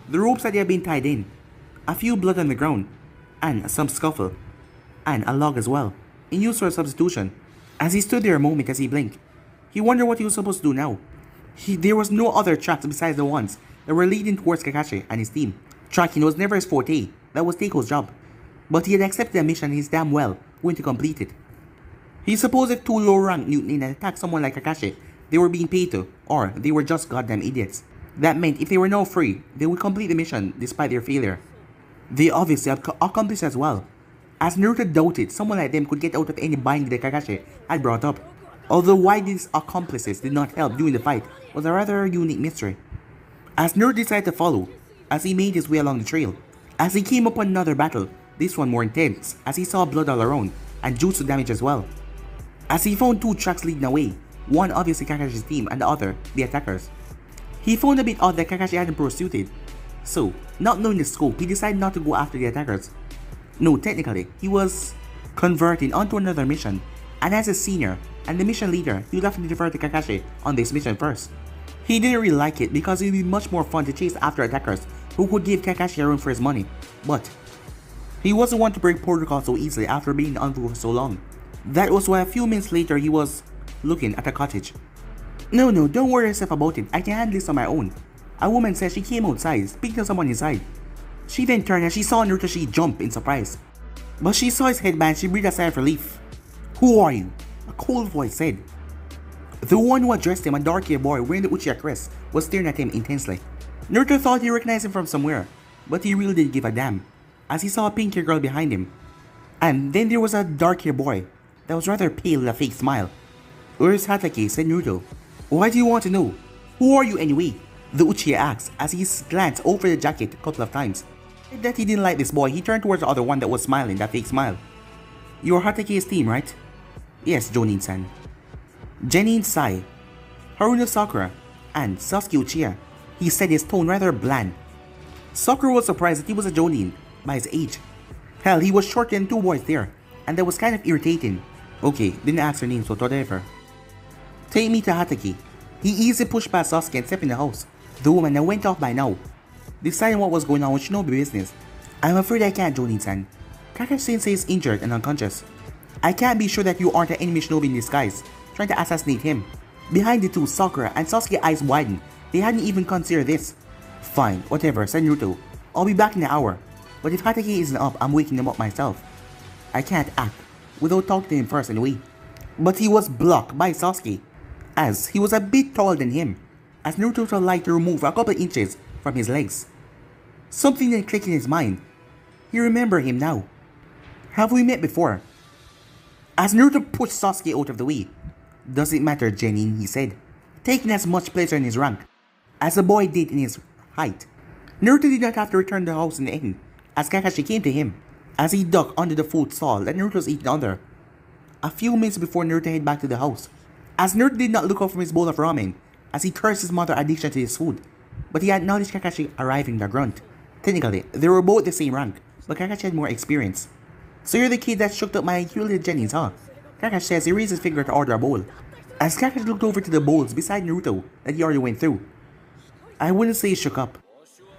the ropes that they had been tied in, a few blood on the ground, and some scuffle, and a log as well, in use for a substitution. As he stood there a moment as he blinked, he wondered what he was supposed to do now. There was no other tracks besides the ones that were leading towards Kakashi and his team. Tracking was never his forte, that was Teiko's job, but he had accepted a mission and he's damn well going to complete it. He supposed if two low-ranked mutiny had attacked someone like Kakashi, they were being paid to, or they were just goddamn idiots. That meant if they were now free, they would complete the mission despite their failure. They obviously had accomplished as well, as Naruto doubted someone like them could get out of any binding that Kakashi had brought up. Although why these accomplices did not help during the fight was a rather unique mystery. As Naruto decided to follow, as he made his way along the trail, as he came upon another battle, this one more intense, as he saw blood all around, and jutsu damage as well. As he found two tracks leading away, one obviously Kakashi's team and the other, the attackers. He found a bit odd that Kakashi hadn't pursued, so, not knowing the scope, he decided not to go after the attackers. No, technically, he was converting onto another mission, and as a senior and the mission leader, he would have to defer to Kakashi on this mission first. He didn't really like it because it would be much more fun to chase after attackers who could give Kakashi a run for his money, but he wasn't one to break protocol so easily after being on for so long. That was why a few minutes later he was looking at a cottage. No, don't worry yourself about it, I can handle this on my own. A woman said she came outside, speaking to someone inside. She then turned and she saw Naruto jump in surprise. But she saw his headband, she breathed a sigh of relief. Who are you? A cold voice said. The one who addressed him, a dark-haired boy wearing the Uchiha crest, was staring at him intensely. Naruto thought he recognized him from somewhere, but he really didn't give a damn, as he saw a pink-haired girl behind him. And then there was a dark-haired boy that was rather pale with a fake smile. Where's Hatake? Said Naruto. Why do you want to know? Who are you anyway? The Uchiha asked as he glanced over the jacket a couple of times. That he didn't like this boy, he turned towards the other one that was smiling, that fake smile. You're Hatake's team, right? Yes, Jonin-san. Genin Sai, Haruna Sakura, and Sasuke Uchiha. He said, his tone rather bland. Sakura was surprised that he was a Jonin by his age. Hell, he was shorter than two boys there, and that was kind of irritating. Okay, didn't ask her name, so whatever. Take me to Hatake. He easily pushed past Sasuke and stepped in the house. The woman that went off by now, deciding what was going on with Shinobi business. I'm afraid I can't, Jonin-san. Kakashi-sensei is injured and unconscious. I can't be sure that you aren't an enemy shinobi in disguise, trying to assassinate him. Behind the two, Sakura and Sasuke's eyes widened. They hadn't even considered this. Fine, whatever, said Naruto. I'll be back in an hour. But if Hatake isn't up, I'm waking him up myself. I can't act without talking to him first anyway. But he was blocked by Sasuke, as he was a bit taller than him, as Naruto tried like to remove a couple inches from his legs. Something then clicked in his mind. He remembered him now. Have we met before? As Naruto pushed Sasuke out of the way. Doesn't matter, Genin, he said, taking as much pleasure in his rank as the boy did in his height. Naruto did not have to return to the house in the end, as Kakashi came to him, as he ducked under the food stall that Naruto was eating under. A few minutes before Naruto headed back to the house, as Naruto did not look up from his bowl of ramen, as he cursed his mother's addiction to his food, but he acknowledged Kakashi arriving the grunt. Technically, they were both the same rank, but Kakashi had more experience. So you're the kid that shook up my cute Jennies, huh? Kakashi says he raised his finger to order a bowl, as Kakashi looked over to the bowls beside Naruto that he already went through. I wouldn't say he shook up.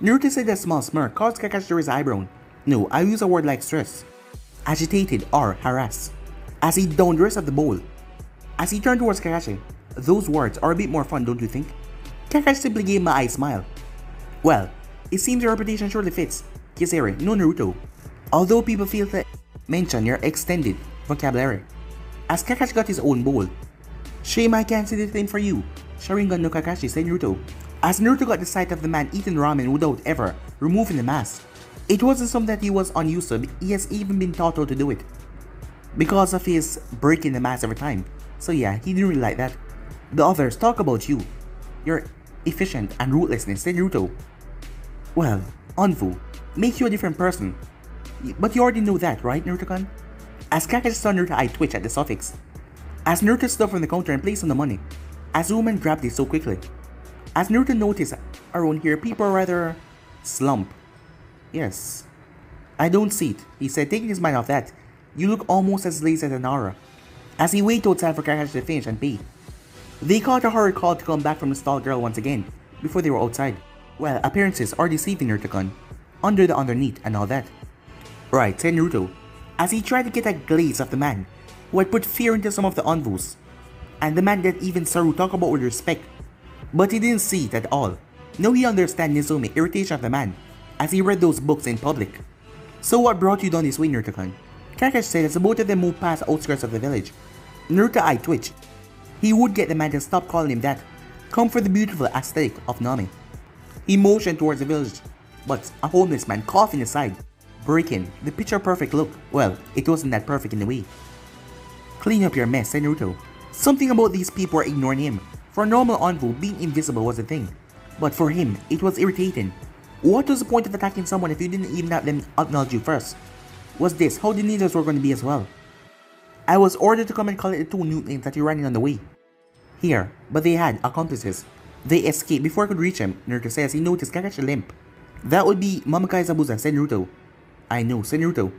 Naruto said that small smirk caused Kakashi to raise his eyebrow. No, I use a word like stress, agitated, or harass, as he downed the rest of the bowl. As he turned towards Kakashi, those words are a bit more fun, don't you think? Kakashi simply gave him an eye smile. Well, it seems your reputation surely fits, Kisare, no Naruto. Although people feel that mention your extended vocabulary. As Kakashi got his own bowl. Shame I can't say the same for you, Sharingan no Kakashi, said Naruto. As Naruto got the sight of the man eating ramen without ever removing the mask. It wasn't something that he was unused to, he has even been taught how to do it. Because of his breaking the mask every time. So yeah, he didn't really like that. The others talk about you. Your efficient and ruthlessness, said Naruto. Well, Anfu, make you a different person. But you already know that, right, Naruto-kun? As Kakashi saw Naruto eye twitch at the suffix. As Naruto stood from the counter and placed on the money. As the woman grabbed it so quickly. As Naruto noticed around here, people are rather slump. Yes. I don't see it, he said, taking his mind off that. You look almost as lazy as an aura. As he waited outside for Kakashi to finish and pay. They caught a hurried call to come back from the stall girl once again, before they were outside. Well, appearances are deceiving Naruto-kun, under the underneath and all that. Right, said Naruto, as he tried to get a glaze of the man, who had put fear into some of the Anvus, and the man that even Saru talked about with respect. But he didn't see it at all. Now he understands Nizumi's irritation of the man, as he read those books in public. So what brought you down this way, Naruto-kun? Kakashi said as both of them moved past the outskirts of the village. Naruto eye twitched. He would get the man to stop calling him that. Come for the beautiful aesthetic of Nami. He motioned towards the village, but a homeless man coughed in his side, breaking the picture perfect look. Well, it wasn't that perfect in a way. Clean up your mess, said Naruto. Something about these people were ignoring him. For a normal Anvu, being invisible was a thing. But for him, it was irritating. What was the point of attacking someone if you didn't even have them acknowledge you first? Was this how the ninjas were going to be as well? I was ordered to come and collect the two new names that you ran in on the way. Here, but they had accomplices. They escaped before I could reach him, Naruto says he noticed Kakashi limp. That would be Mamakai Zabuza, said Naruto. I know, said Naruto.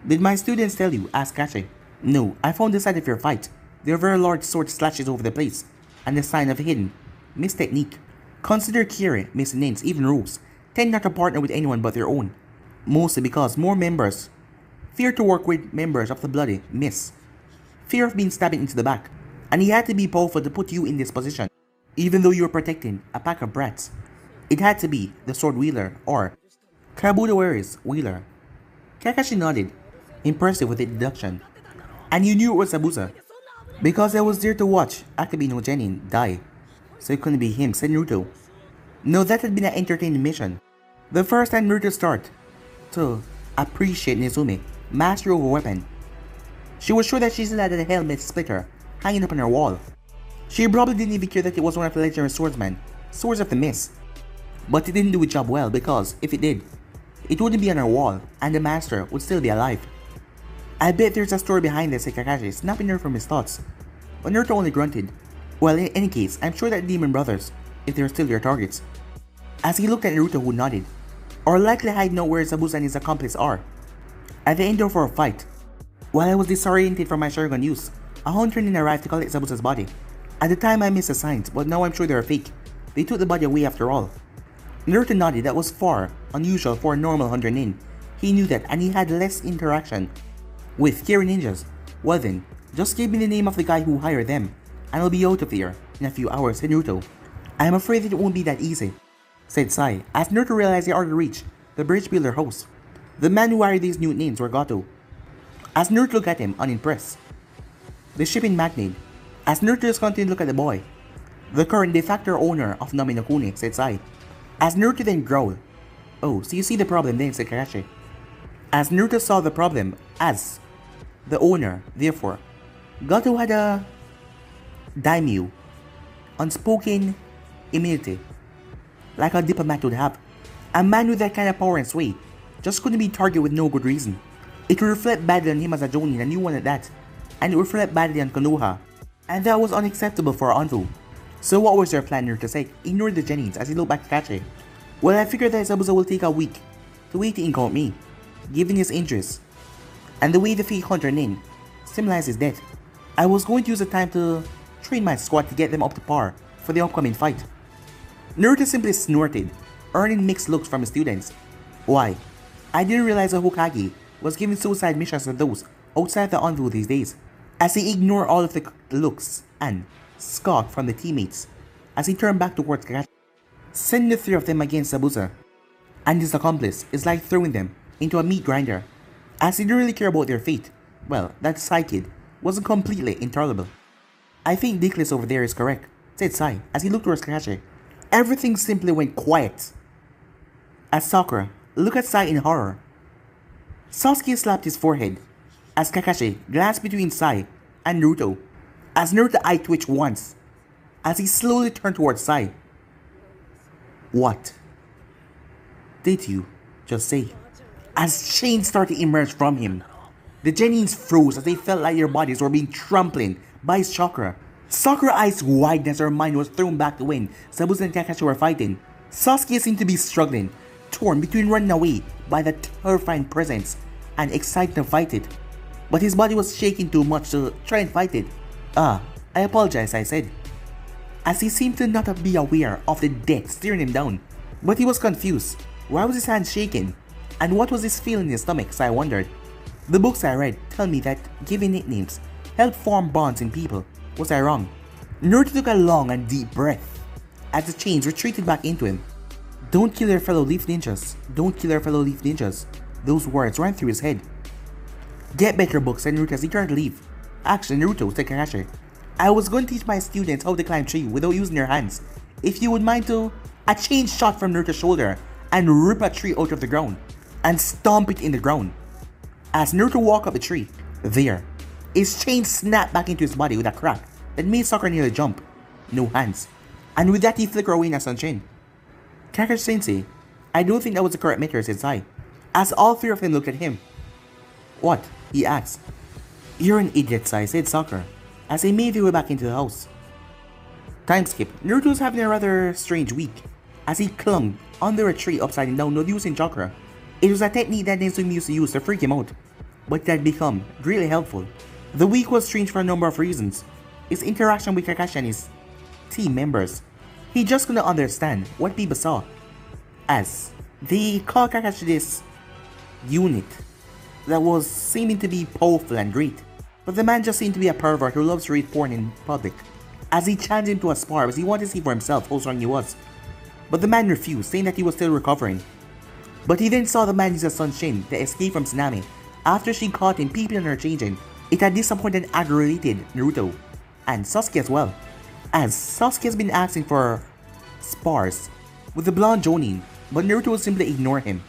Did my students tell you? Asked Kakashi. No, I found the site of your fight. There are very large sword slashes over the place, and the sign of hidden miss-technique. Consider Kiri, missing names, even rules, tend not to partner with anyone but their own. Mostly because more members fear to work with members of the bloody miss. Fear of being stabbed into the back. And he had to be powerful to put you in this position, even though you were protecting a pack of brats. It had to be the sword wielder or Kabutowary's wheeler. Kakashi nodded, impressive with the deduction. And you knew it was Zabuza, because I was there to watch Akabe no Genin die. So it couldn't be him, said Naruto. No, that had been an entertaining mission. The first time Naruto started to appreciate Nizumi, master of a weapon. She was sure that she still had a helmet splitter hanging up on her wall. She probably didn't even care that it was one of the legendary swordsmen, Swords of the Mist. But it didn't do its job well because, if it did, it wouldn't be on her wall and the master would still be alive. I bet there's a story behind this, said Kakashi, snapping her from his thoughts. But Naruto only grunted. Well, in any case, I'm sure that Demon Brothers, if they're still your targets. As he looked at Naruto, who nodded, or likely hide know where Zabuza and his accomplice are. At the end of our fight, while I was disoriented from my Sharingan use, a hunter nin arrived to collect Zabuza's body. At the time I missed the signs, but now I'm sure they're fake. They took the body away after all. Naruto nodded. That was far unusual for a normal hunter nin. He knew that and he had less interaction with Kiri ninjas. Well then, just give me the name of the guy who hired them, and I'll be out of here in a few hours, said Naruto. I am afraid that it won't be that easy, said Sai, as Naruto realized they already reached the bridge builder house. The man who hired these new names were Gato. As Naruto looked at him, unimpressed. The shipping magnate. As Naruto just continued to look at the boy. The current de facto owner of Nami no Kuni, said Sai. As Naruto then growled. Oh, so you see the problem then, said Kakashi. As Naruto saw the problem as the owner, therefore, Gato had a daimyo, unspoken immunity. like a diplomat would have. A man with that kind of power and sway just couldn't be targeted with no good reason. It would reflect badly on him as a Jonin, a new one at that, and it would reflect badly on Konoha, and that was unacceptable for Anzu. So what was their plan, Naruto said? Ignore the Genins as he looked back at Kakashi. Well, I figured that Zabuza will take a week to wait to encounter me, given his interest, and the way the fake hunter Nin symbolizes death. I was going to use the time to train my squad to get them up to par for the upcoming fight. Naruto simply snorted, earning mixed looks from his students. Why? I didn't realize a Hokage was giving suicide missions to those outside the Anzu these days, as he ignored all of the looks and scoffed from the teammates as he turned back towards Kakashi. Sending the three of them against Zabuza and his accomplice is like throwing them into a meat grinder, as he didn't really care about their fate. Well, that side kid wasn't completely intolerable. I think Dickless over there is correct, said Sai as he looked towards Kakashi. Everything simply went quiet as Sakura looked at Sai in horror. Sasuke slapped his forehead as Kakashi glanced between Sai and Naruto, as Naruto's eye twitched once as he slowly turned towards Sai. What did you just say? As chains started to emerge from him, the Genins froze as they felt like their bodies were being trampled by his chakra. Sakura's eyes widened as her mind was thrown back to when Zabuza and Kakashi were fighting. Sasuke seemed to be struggling, torn between running away by the terrifying presence and excited to fight it, but his body was shaking too much to try and fight it. I apologize, I said, as he seemed to not be aware of the death staring him down. But he was confused. Why was his hand shaking? And what was this feeling in his stomach, so I wondered. The books I read tell me that giving nicknames help form bonds in people. Was I wrong? Naruto took a long and deep breath as the chains retreated back into him. Don't kill your fellow leaf ninjas. Don't kill your fellow leaf ninjas. Those words ran through his head. Get better, books, said Naruto as he turned to leave. Actually, Naruto, said Kakashi, I was going to teach my students how to climb tree without using their hands. If you would mind to... A chain shot from Naruto's shoulder and rip a tree out of the ground and stomp it in the ground. As Naruto walked up the tree, there, his chain snapped back into his body with a crack that made Sakura nearly jump. No hands. And with that he flickered away in a sunshine. Kakashi-sensei, I don't think that was the correct method, said Sai, as all three of them looked at him. What? He asked. You're an idiot, Sai, said Sakura, as they made their way back into the house. Time skip. Naruto was having a rather strange week, as he clung under a tree upside down, not using chakra. It was a technique that Nensumi used to use to freak him out, but it had become greatly helpful. The week was strange for a number of reasons. His interaction with Kakashi and his team members. He just couldn't understand what people saw, as they called Kakashi this unit that was seeming to be powerful and great, but the man just seemed to be a pervert who loves to read porn in public, as he challenged him to a spar as he wanted to see for himself how strong he was. But the man refused, saying that he was still recovering. But he then saw the man use a Shin to escape from Tsunami after she caught him peeping on her changing. It had disappointed and aggravated Naruto, and Sasuke as well, as Sasuke has been asking for spars with the blonde Jonin, but Naruto would simply ignore him.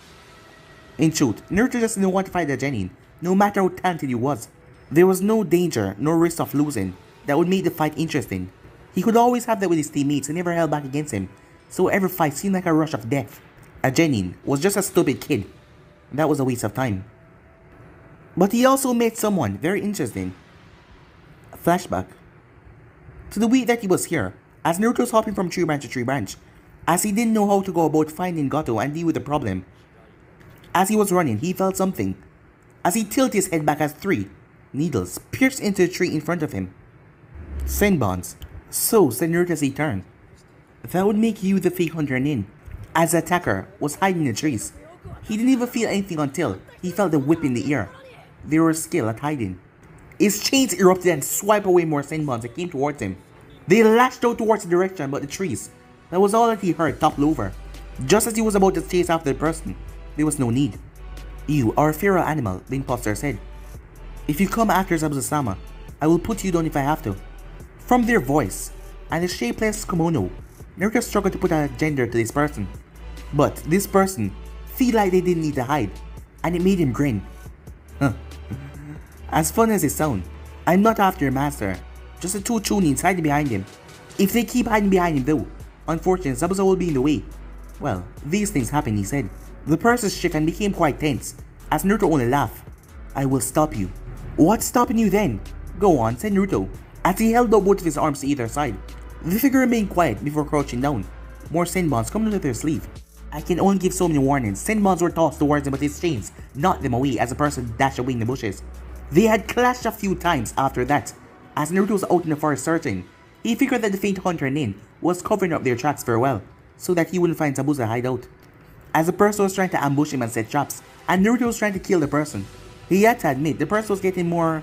In truth, Naruto just didn't want to fight the Genin, no matter how talented he was. There was no danger, no risk of losing that would make the fight interesting. He could always have that with his teammates and never held back against him, so every fight seemed like a rush of death. A Genin was just a stupid kid. That was a waste of time. But he also met someone very interesting. A flashback to the week that he was here, as Naruto was hopping from tree branch to tree branch, as he didn't know how to go about finding Goto and deal with the problem. As he was running, he felt something, as he tilted his head back as 3 needles pierced into the tree in front of him. Senbons. So, said Naruto as he turned. That would make you the fake hunter Nin, as the attacker was hiding in the trees. He didn't even feel anything until he felt the whip in the air. They were skilled at hiding. His chains erupted and swiped away more Senbons that came towards him. They lashed out towards the direction but the trees. That was all that he heard topple over. Just as he was about to chase after the person, there was no need. You are a feral animal, the imposter said. If you come after Zabuza-sama, I will put you down if I have to. From their voice and the shapeless kimono, Naruto struggled to put a gender to this person. But this person felt like they didn't need to hide, and it made him grin. Huh. As fun as it sounds, I'm not after your master, just the 2 Chunins hiding behind him. If they keep hiding behind him though, unfortunately Zabuza will be in the way. Well, these things happen, he said. The person shook and became quite tense, as Naruto only laughed. I will stop you. What's stopping you then? Go on, said Naruto, as he held out both of his arms to either side. The figure remained quiet before crouching down. More senbons coming out of their sleeve. I can only give so many warnings. Senbons were tossed towards him, but his chains knocked them away as the person dashed away in the bushes. They had clashed a few times after that. As Naruto was out in the forest searching, he figured that the faint hunter Nin was covering up their tracks very well, so that he wouldn't find Zabuza hideout. As the person was trying to ambush him and set traps, and Naruto was trying to kill the person, he had to admit the person was getting more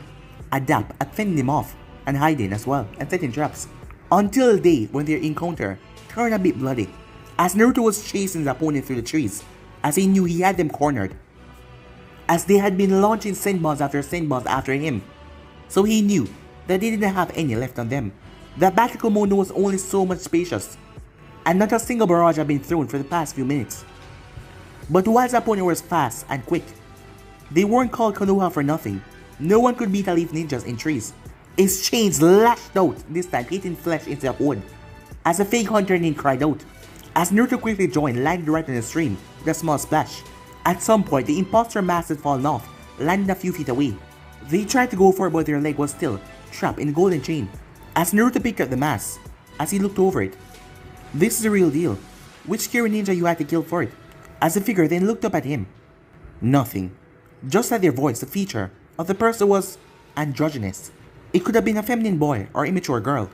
adept at fending him off and hiding as well and setting traps. Until the day when their encounter turned a bit bloody, as Naruto was chasing his opponent through the trees, as he knew he had them cornered, as they had been launching senbons after him, so he knew that they didn't have any left on them. The battle mode was only so much spacious, and not a single barrage had been thrown for the past few minutes. But while his opponent was fast and quick, they weren't called Konoha for nothing. No one could beat a leaf ninjas in trees. His chains lashed out, this time hitting flesh instead of wood, as a fake hunter Nin cried out. As Naruto quickly joined, landed right in the stream with a small splash. At some point, the imposter mask had fallen off, landing a few feet away. They tried to go for it, but their leg was still trapped in the golden chain. As Naruto picked up the mask, as he looked over it, this is the real deal. Which scary ninja you had to kill for it? As the figure then looked up at him. Nothing. Just like their voice, the feature of the person was androgynous. It could have been a feminine boy or immature girl.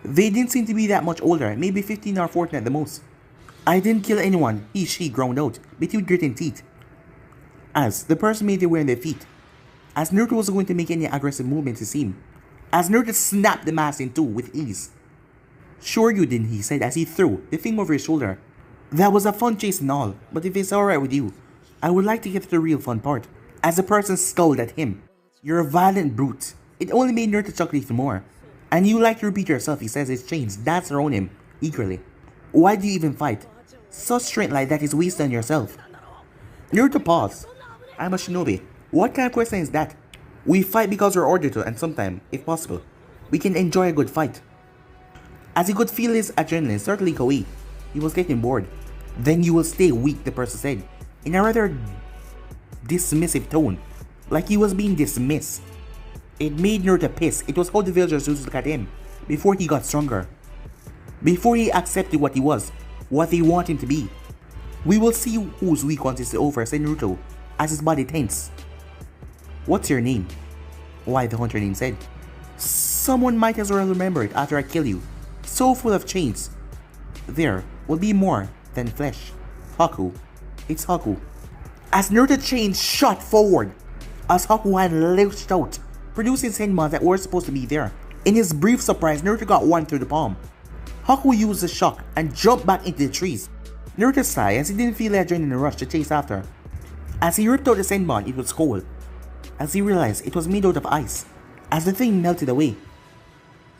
They didn't seem to be that much older, maybe 15 or 14 at the most. I didn't kill anyone, she groaned out, between gritting teeth. As the person made their way on their feet, as Naruto was going to make any aggressive movement to seem, as Naruto snapped the mask in two with ease. Sure you didn't, he said as he threw the thing over his shoulder. That was a fun chase and all, but if it's alright with you, I would like to get to the real fun part. As the person scowled at him. You're a violent brute. It only made Naruto chuckle even more. And you like to repeat yourself, he says, his chains dance around him eagerly. Why do you even fight? Such strength like that is wasted on yourself. Naruto paused. I'm a shinobi. What kind of question is that? We fight because we're ordered to, and sometimes, if possible, we can enjoy a good fight. As he could feel his adrenaline certainly go away, he was getting bored. Then you will stay weak, the person said, in a rather dismissive tone, like he was being dismissed. It made Naruto pissed. It was how the villagers used to look at him before he got stronger. Before he accepted what he was, what they want him to be. We will see who's weak once it's over, said Naruto, as his body tensed. What's your name? Why, the hunter name said. Someone might as well remember it after I kill you. So full of chains. There will be more than flesh. Haku. It's Haku. As Naruto's chains shot forward, as Haku had lurched out, producing senbons that were supposed to be there. In his brief surprise, Naruto got one through the palm. Haku used the shock and jumped back into the trees. Naruto sighed as he didn't feel the adrenaline rush to chase after. As he ripped out the senbon, it was cold. As he realized it was made out of ice, as the thing melted away.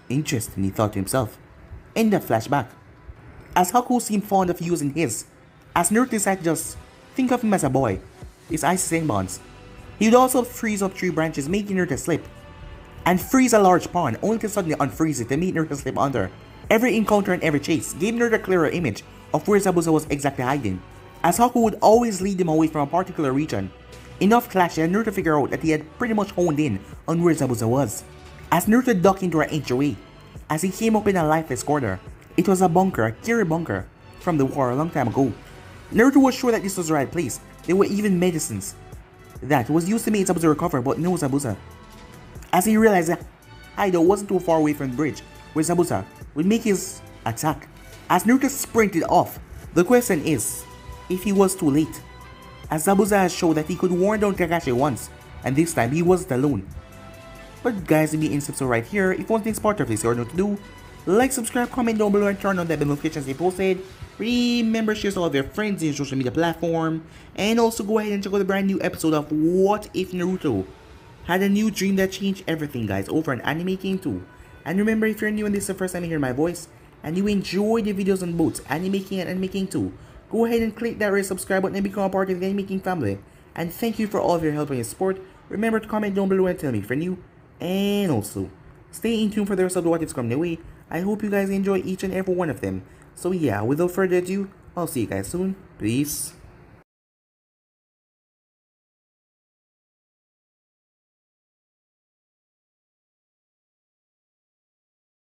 Interesting, he thought to himself. In the flashback, as Haku seemed fond of using his, as Naruto decided to just think of him as a boy, his ice senbons. He would also freeze up tree branches, making Naruto slip, and freeze a large pond, only to suddenly unfreeze it to make Naruto slip under. Every encounter and every chase gave Naruto a clearer image of where Zabuza was exactly hiding, as Haku would always lead him away from a particular region. Enough clashes and Naruto figured out that he had pretty much honed in on where Zabuza was. As Naruto ducked into an entryway, as he came up in a lifeless corner, it was a bunker, a Kiri bunker, from the war a long time ago. Naruto was sure that this was the right place. There were even medicines that was used to make Zabuza recover, but no Zabuza. As he realized that hideout wasn't too far away from the bridge where Zabuza would make his attack. As Naruto sprinted off, the question is if he was too late, as Zabuza has shown that he could warn down Kakashi once, and this time he wasn't alone. But guys, if you in episode right here, if you want things part of this, you know what to do. Like, subscribe, comment down below, and turn on that bell notifications they posted. Remember, share to all of your friends in your social media platform, and also go ahead and check out the brand new episode of What If Naruto had a new dream that changed everything, guys, over on Anime King 2. And remember, if you're new and this is the first time you hear my voice, and you enjoy the videos on both Anime King and Anime King 2, go ahead and click that red subscribe button and become a part of the Anime King family. And thank you for all of your help and your support. Remember to comment down below and tell me if you're new. And also, stay in tune for the rest of the what ifs coming your way. I hope you guys enjoy each and every one of them. So yeah, without further ado, I'll see you guys soon. Peace.